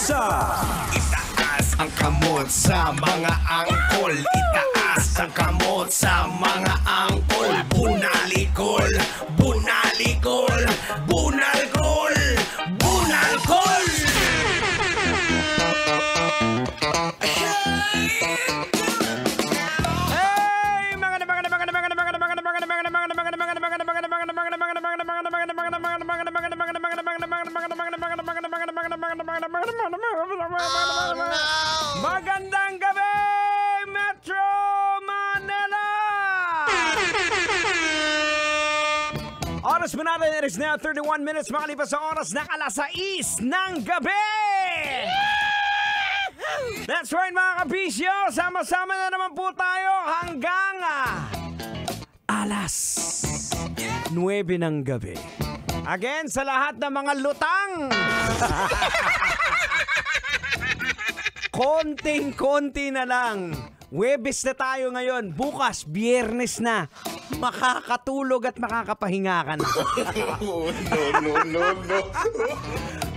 sa Itaas ang kamot sa mga angkol. Itaas ang kamot sa mga angkol. Bunalikol, bunalikol, bunalkol, bunalkol. Magandang gabi, Metro Manila! Oras mo natin, it is now 31 minutes makalipas sa oras ng alas 6 ng gabi! That's right mga kabisyo, sama-sama na naman po tayo hanggang alas 9 ng gabi. Again, sa lahat ng mga lutang! Konting-konti na lang. Huwebes na tayo ngayon. Bukas, Biyernes na. Makakatulog at makakapahinga ka na. No.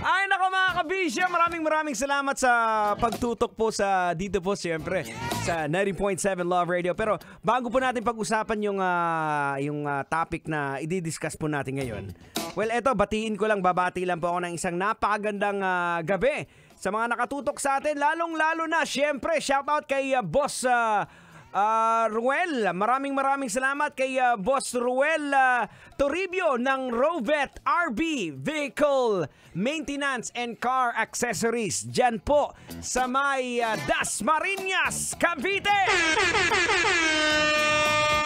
Ay nako mga kabisya, maraming salamat sa pagtutok po sa dito po siyempre sa 90.7 Love Radio. Pero bago po natin pag-usapan yung topic na i-discuss po natin ngayon. Well, eto, babati lang po ako ng isang napakagandang gabi sa mga nakatutok sa atin, lalong-lalo na, syempre, shoutout kay Boss Ruel. Maraming salamat kay Boss Ruel Toribio ng Rovet RB Vehicle Maintenance and Car Accessories. Diyan po sa may Dasmariñas, Cavite.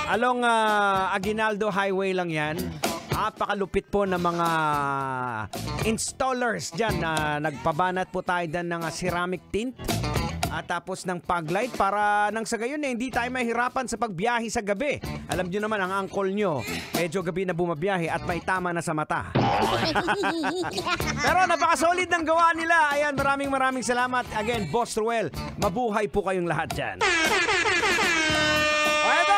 Along Aguinaldo Highway lang yan. Napakalupit po ng mga installers dyan na nagpabanat po tayo dyan ng ceramic tint at tapos ng paglight para nang sa gayon hindi tayo mahirapan sa pagbiyahe sa gabi. Alam nyo naman ang angkol nyo medyo gabi na bumabiyahe at may tama na sa mata. Pero napakasolid ng gawa nila. Ayan, maraming salamat. Again, Boss Ruel, mabuhay po kayong lahat dyan.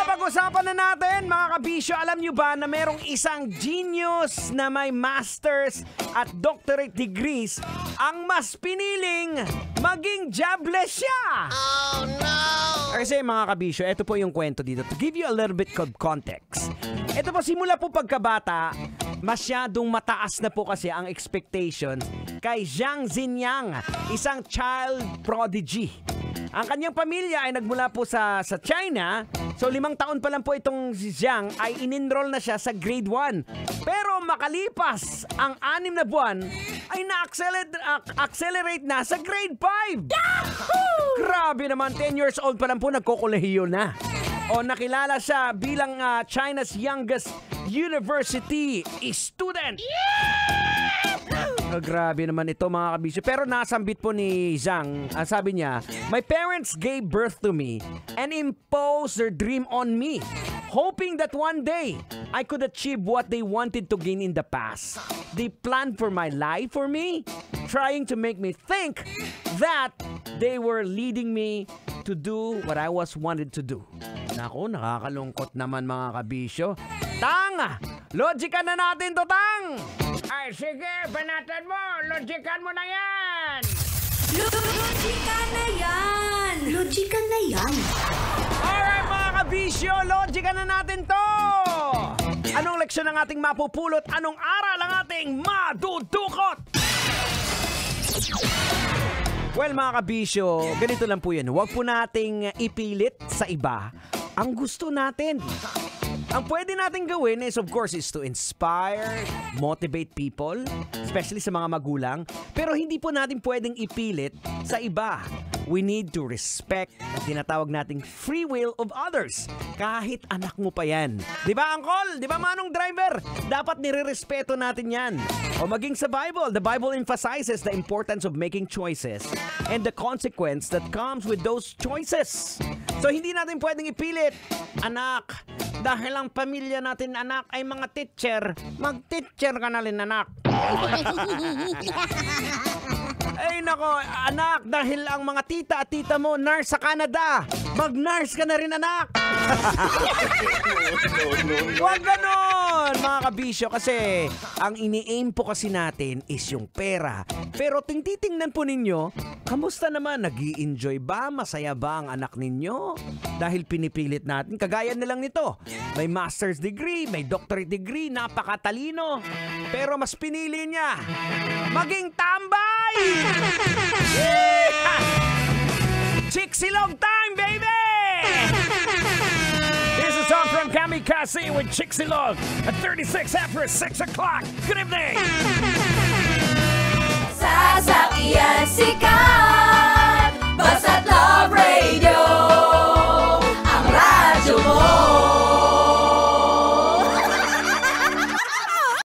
Pag-usapan na natin, mga kabisyo, alam nyo ba na merong isang genius na may masters at doctorate degrees ang mas piniling maging jobless siya? Oh no! Kasi mga kabisyo, ito po yung kwento dito. To give you a little bit of context. Ito po, simula po pagkabata, masyadong mataas na po kasi ang expectation kay Zhang Zinyang, isang child prodigy. Ang kanyang pamilya ay nagmula po sa China. So 5 taon pa lang po itong si Zhang ay in-enroll na siya sa grade 1. Pero makalipas ang 6 na buwan ay na-accelerate na sa grade 5. Yahoo! Grabe naman, 10 years old pa lang po nagkokolehiyo na. O nakilala siya bilang China's youngest university student. Grabe naman ito mga kabisyo. Pero nasambit po ni Zhang, sabi niya, "My parents gave birth to me and imposed their dream on me, hoping that one day I could achieve what they wanted to gain in the past. They planned for my life for me, trying to make me think that they were leading me to do what I was wanted to do." Naku, nakakalungkot naman mga kabisyo. Tang! Logican na natin to, Tang! Ay, sige, banatan mo. Logican mo na yan. Logican na yan. Logican na yan. Alright, mga kabisyo, logican na natin to. Anong leksyon ang ating mapupulot? Anong aral ang ating madudukot? Well, mga kabisyo, ganito lang po yan. Huwag po nating ipilit sa iba ang gusto natin. Ang pwede natin gawin is, of course, is to inspire, motivate people, especially sa mga magulang. Pero hindi po natin pwedeng ipilit sa iba. We need to respect ang tinatawag nating free will of others. Kahit anak mo pa yan. Di ba, Uncle? Di ba, Manong Driver? Dapat nire-respeto natin yan. O maging sa Bible, the Bible emphasizes the importance of making choices and the consequence that comes with those choices. So, hindi natin pwedeng ipilit, anak, dahil ang pamilya natin, anak, ay mga teacher, mag-teacher ka na rin, anak. Ay nako, anak, dahil ang mga tita at tita mo nurse sa Canada, mag-nurse ka na rin, anak. Huwag ganon. yun, mga kabisyo, kasi ang ini-aim po kasi natin is yung pera. Pero titingnan po ninyo, kamusta naman? Nag-i-enjoy ba? Masaya ba ang anak ninyo? Dahil pinipilit natin, kagaya na lang nito. May master's degree, may doctorate degree, napakatalino. Pero mas pinili niya maging tambay! Yeah! Chicsilog time, baby! Here's a song from Kamikaze with Chicsilog at 36 after 6 o'clock. Good evening!